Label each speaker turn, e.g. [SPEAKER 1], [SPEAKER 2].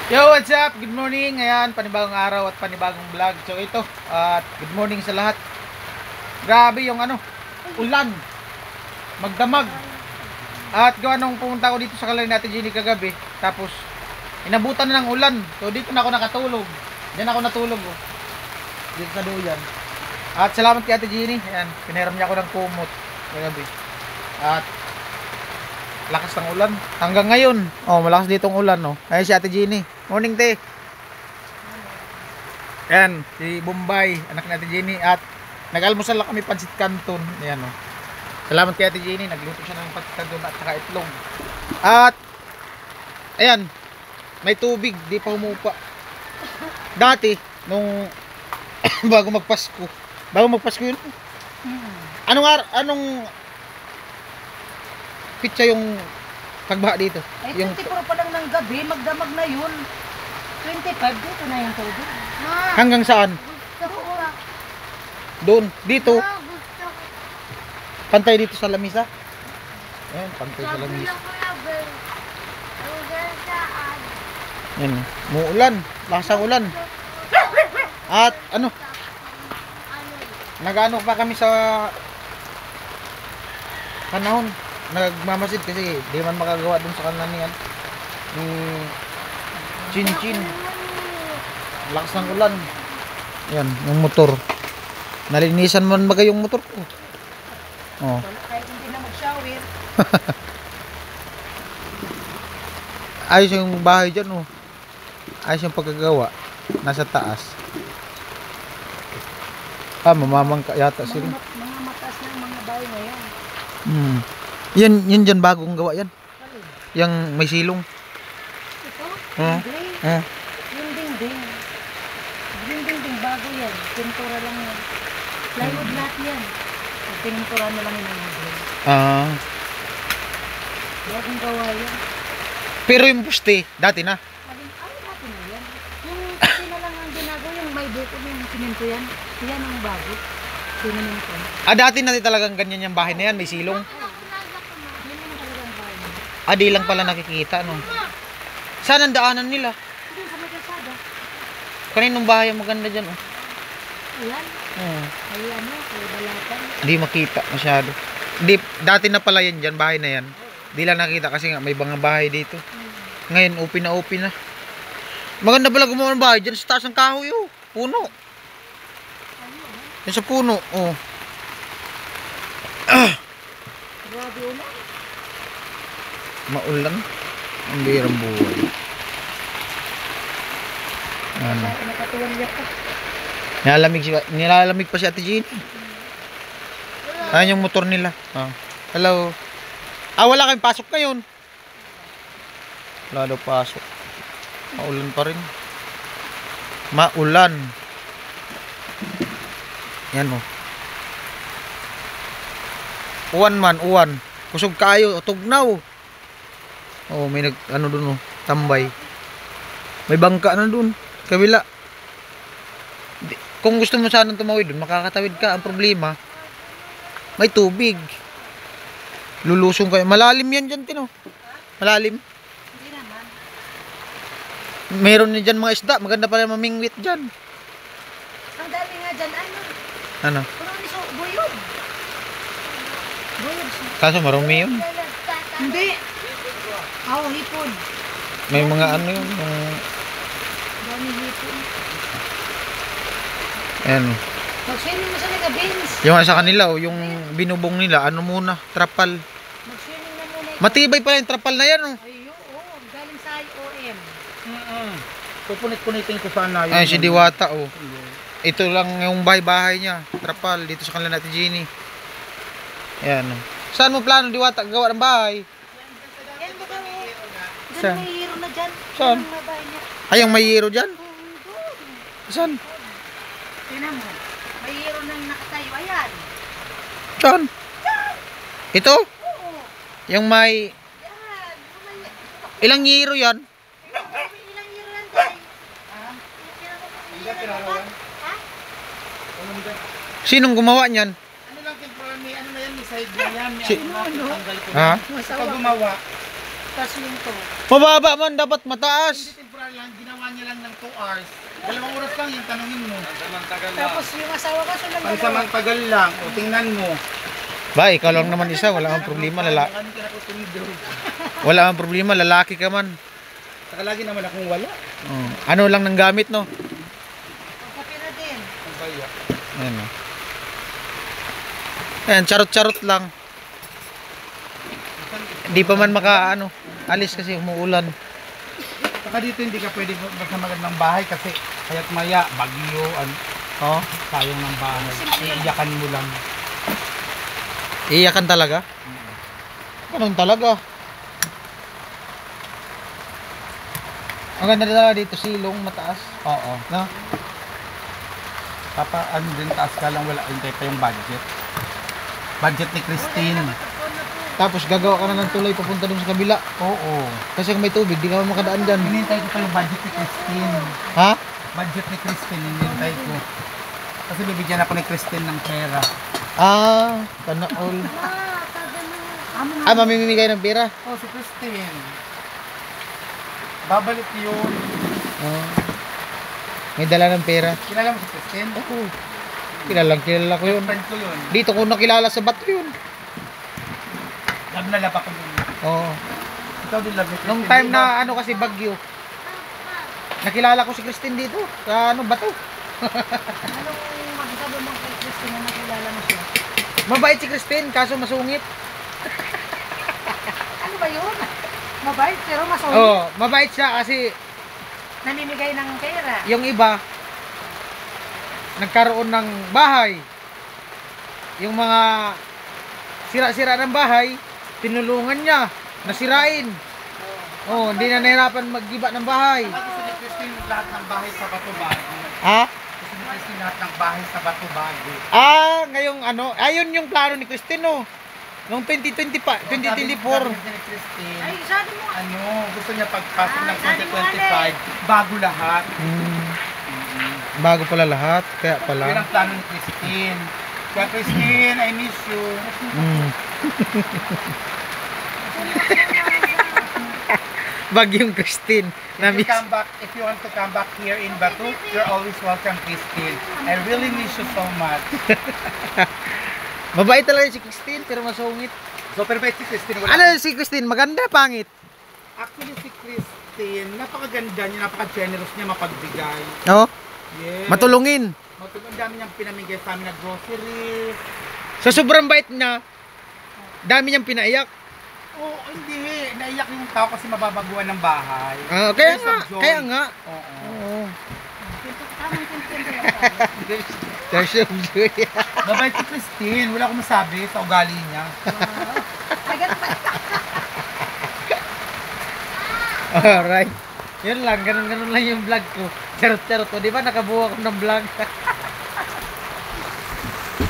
[SPEAKER 1] Yo, what's up? Good morning. Ayan, panibagong araw at panibagong vlog. So ito, at good morning sa lahat. Grabe yung ulan. Magdamag. At gawa nung pumunta ako dito sa kalay natin Jenny kagabi. Tapos, inabutan na ng ulan. So dito na ako nakatulog. Diyan ako natulog. Oh. Dito sa duyan. At salamat kay Ate Jenny. Ayan, pinahiram niya ako ng kumot kagabi. At lakas ng ulan. Hanggang ngayon. Oh, malakas ditong ulan, no. Ayun si Ate Jenny. Morning, te. Ayan, si Bombay, anak ni Ate Jenny. At nag-almusal lang kami pansit canton. Ayan, no. Salamat kay Ate Jenny. Nagluto siya ng pansit canton at saka itlog. At ayan, may tubig, di pa humupa. Dati, nung bago magpasko. Bago magpasko yun. Anong pitsa yung pagbaha dito?
[SPEAKER 2] Ay,
[SPEAKER 1] Yung
[SPEAKER 2] 24 pa lang ng gabi, magdamag na yun. 25, dito na yung tubig.
[SPEAKER 1] hanggang saan?
[SPEAKER 2] Gusto ko.
[SPEAKER 1] Doon, dito,
[SPEAKER 2] Gusto ko.
[SPEAKER 1] pantay dito sa lamisa. Ayan, pantay sa lamisa. Ayan, muulan, lakas ang ulan. At nag-ano pa kami sa panahon. Nagmamasid kasi di man makagawa dun sa kanan niyan. Ni Chin. Lakas ng ulan. Ayan, yung motor. Nalinisan man bagay yung motor ko. Oh.
[SPEAKER 2] Kahit hindi na mag-shower.
[SPEAKER 1] Ayos yung bahay dyan, oh. Ayos yung pagkagawa. Nasa taas. Mamamangka yata sila.
[SPEAKER 2] Mga mataas na mga bahay na yan.
[SPEAKER 1] Yan dyan bagong gawa yan. Yang may silong.
[SPEAKER 2] Ito?
[SPEAKER 1] Oh.
[SPEAKER 2] Hindi. Yung dingding. Yung dingding bago yan. Pintura lang yan. Plywood lahat yan. Pintura na lang yung dingding. Bagong gawa yan.
[SPEAKER 1] Pero yung poste, dati na.
[SPEAKER 2] Dati na yan. Yung kasi na lang ang ginagawa yung may buko yung siminto yan. Yan ang bago. Siminto.
[SPEAKER 1] Dati na talagang ganyan yung bahay na yan, may silong.
[SPEAKER 2] Yan ang talagang bahay.
[SPEAKER 1] Di lang pala nakikita, no. Saan ang daanan nila?
[SPEAKER 2] Hindi sa may kalsada.
[SPEAKER 1] Kaninong bahay ang maganda dyan, oh.
[SPEAKER 2] Ayan. Ay kay balatan.
[SPEAKER 1] Hindi makita masyado. Hindi, dati na pala yan dyan, bahay na yan. Di lang nakita kasi nga may mga bahay dito. Ngayon, open na. Maganda pala gumawa ng bahay dyan sa taas ng kahoy, oh. Puno. Yan sa puno, oh.
[SPEAKER 2] Grabe ulan.
[SPEAKER 1] Maulan. Ang birang buhay.
[SPEAKER 2] Nakatuwalya ka.
[SPEAKER 1] Nilalamig pa si Ate Jean. Ayan yung motor nila. Hello. Wala kayong pasok ngayon. Wala daw pasok. Maulan pa rin. Maulan. Yan, oh. Uwan. Kusog kayo, tugnaw. Oh, may dun, oh, tambay. May bangka na dun, kabila. Kung gusto mo sanang tumawid dun, makakatawid ka. Ang problema, may tubig. Lulusong kayo. Malalim yan dyan, Tino. Malalim.
[SPEAKER 2] Hindi naman.
[SPEAKER 1] Meron na dyan mga isda. Maganda pala mamingwit dyan.
[SPEAKER 2] Ang dami nga dyan,
[SPEAKER 1] Ano?
[SPEAKER 2] Puno ni buyog. Buyog siya.
[SPEAKER 1] Kaso marumi yun.
[SPEAKER 2] Hindi. Hipon.
[SPEAKER 1] May mga yun.
[SPEAKER 2] Dami hipon.
[SPEAKER 1] Ayan.
[SPEAKER 2] Mag-swimming mo sa nagabins.
[SPEAKER 1] Yung sa kanila, oh, yung binubong nila, muna, trapal.
[SPEAKER 2] Mag-swimming na muna.
[SPEAKER 1] Matibay pala yung trapal na yan, oh.
[SPEAKER 2] Ay, oo. Galing sa IOM.
[SPEAKER 3] Pupunit-punitin ko sana.
[SPEAKER 1] Ayun si Diwata, oh. Ito lang yung bahay-bahay niya. Trapal, dito sa kanila natin Jenny. Ayan, oh. Saan mo plano, Diwata, gawa ng bahay?
[SPEAKER 2] Yan ba ka mo?
[SPEAKER 1] Saan?
[SPEAKER 2] May hero na dyan.
[SPEAKER 1] Saan?
[SPEAKER 2] Yung babae niya.
[SPEAKER 1] Ay, yung may yero dyan? Saan?
[SPEAKER 2] Tingnan mo. May hero nang nakatayo. Ayan.
[SPEAKER 1] Saan? Ito?
[SPEAKER 2] Oo.
[SPEAKER 1] Yung may...
[SPEAKER 2] Yan.
[SPEAKER 1] Ilang yero yan?
[SPEAKER 2] Ilang hero yan tayo? Ha?
[SPEAKER 1] Sinong gumawa niyan?
[SPEAKER 3] Ano lang temporary, ano na yan, may side na yan.
[SPEAKER 1] Ha?
[SPEAKER 3] Pag gumawa,
[SPEAKER 2] Tas yung to.
[SPEAKER 1] Mababa man, dapat mataas.
[SPEAKER 3] temporary para lang, ginawa niya lang ng 2 hours. 2 oras lang yung tanungin mo.
[SPEAKER 2] Tapos yung asawa ko silang dalawa.
[SPEAKER 3] Pansamantagal lang. O tingnan mo.
[SPEAKER 1] Ba, ikaw lang naman isa, wala kang problema,
[SPEAKER 3] Ano ka na ko tumigaw?
[SPEAKER 1] wala kang problema, lalaki ka man.
[SPEAKER 3] Saka lagi naman akong wala.
[SPEAKER 1] Oh. Ano lang ng gamit, no?
[SPEAKER 2] Kape na din.
[SPEAKER 3] Ang baya.
[SPEAKER 1] Ayan, no? Ayan, charot-charot lang. Hindi pa man ano, alis kasi umuulan.
[SPEAKER 3] Saka dito hindi ka pwede basta magad ng bahay kasi kaya't maya, bagyo,
[SPEAKER 1] Oh,
[SPEAKER 3] sayang ng bahay. Iiyakan mo lang.
[SPEAKER 1] iyakan talaga? Ganun talaga. Ang ganda talaga dito, silong, mataas.
[SPEAKER 3] Oo.
[SPEAKER 1] No?
[SPEAKER 3] Ano din, taas ka lang, wala, hintay pa yung budget. Budget ni Christine.
[SPEAKER 1] Tapos gagawa ka na ng tulay papunta dun sa kabila.
[SPEAKER 3] Oo.
[SPEAKER 1] Kasi kung may tubig, di ka makadaan dyan.
[SPEAKER 3] Hinintay ko pa yung budget ni Christine.
[SPEAKER 1] Ha?
[SPEAKER 3] Budget ni Christine, hinintay ko. Kasi bibigyan ako ni Christine ng pera.
[SPEAKER 1] Ah, sana all. Ah, mamimigay ng pera.
[SPEAKER 3] Oh, si Christine. Babalik yun.
[SPEAKER 1] Oh. May dala ng pera.
[SPEAKER 3] Kilala mo si Christine?
[SPEAKER 1] Oo. Kilala ko yun.
[SPEAKER 3] Friend ko yun.
[SPEAKER 1] Dito ko nakilala sa bato yun.
[SPEAKER 3] Love na love ako yun.
[SPEAKER 1] Oo.
[SPEAKER 3] Ikaw din love ni Christine.
[SPEAKER 1] Nung time na ano kasi bagyo. Nakilala ko si Christine dito. Sa ano, bato.
[SPEAKER 2] Anong magsabi mo kay Christine na nakilala mo siya?
[SPEAKER 1] Mabait si Christine, kaso masungit.
[SPEAKER 2] Ano ba yun? Mabait pero masungit.
[SPEAKER 1] Oo, mabait siya kasi
[SPEAKER 2] Namimigay ng pera.
[SPEAKER 1] yung iba nagkaroon ng bahay. Yung mga sira-sira ng bahay, tinulungan niya, nasirain. Oh, hindi na nahirapan mag-iba ng bahay.
[SPEAKER 3] Gusto ni Christine lahat ng bahay sa Bato Bago.
[SPEAKER 1] Ha?
[SPEAKER 3] Gusto ni Christine lahat ng bahay sa Bato Bago.
[SPEAKER 1] Ah, ngayong ano, ayun yung plano ni Christine, no? Noong 2020 pa,
[SPEAKER 3] Sabi
[SPEAKER 1] 2024.
[SPEAKER 3] ni Christine,
[SPEAKER 2] Ay, sabi mo.
[SPEAKER 3] gusto niya pagpasok ng
[SPEAKER 2] sabi mo,
[SPEAKER 3] 2025, bago lahat.
[SPEAKER 1] Bago pala lahat, kaya
[SPEAKER 3] Yun
[SPEAKER 1] pala.
[SPEAKER 3] ang plano ni Christine. Kaya Christine, I miss you.
[SPEAKER 1] Mm. Bagyong Christine.
[SPEAKER 3] If you want to come back here in Batu, you're always welcome, Christine. I really miss you so much.
[SPEAKER 1] Mabait talaga si Christine, pero masungit.
[SPEAKER 3] So, perfect si Christine.
[SPEAKER 1] Ano si Christine? Maganda, pangit?
[SPEAKER 3] Actually, si Christine, napakaganda niya, napaka-generous niya mapagbigay.
[SPEAKER 1] Oo.
[SPEAKER 3] Yes.
[SPEAKER 1] Matulungin.
[SPEAKER 3] Ang dami niyang pinamigay sa amin na grocery.
[SPEAKER 1] Sa sobrang bait niya, dami niyang pinaiyak.
[SPEAKER 3] Oo, hindi. Naiyak yung tao kasi mababaguan ng bahay.
[SPEAKER 1] Ah, kaya
[SPEAKER 3] There's
[SPEAKER 1] nga,
[SPEAKER 3] some joy.
[SPEAKER 1] kaya nga.
[SPEAKER 3] Oo.
[SPEAKER 1] Oo.
[SPEAKER 2] Tamang tintin.
[SPEAKER 1] There's some joy.
[SPEAKER 3] Mabait si Christine. Wala akong masabi sa ugali niya.
[SPEAKER 2] Agad pa.
[SPEAKER 1] Alright. Yun lang, ganun lang yung vlog ko. Charot-charot ko. Di ba nakabuo ako ng vlog?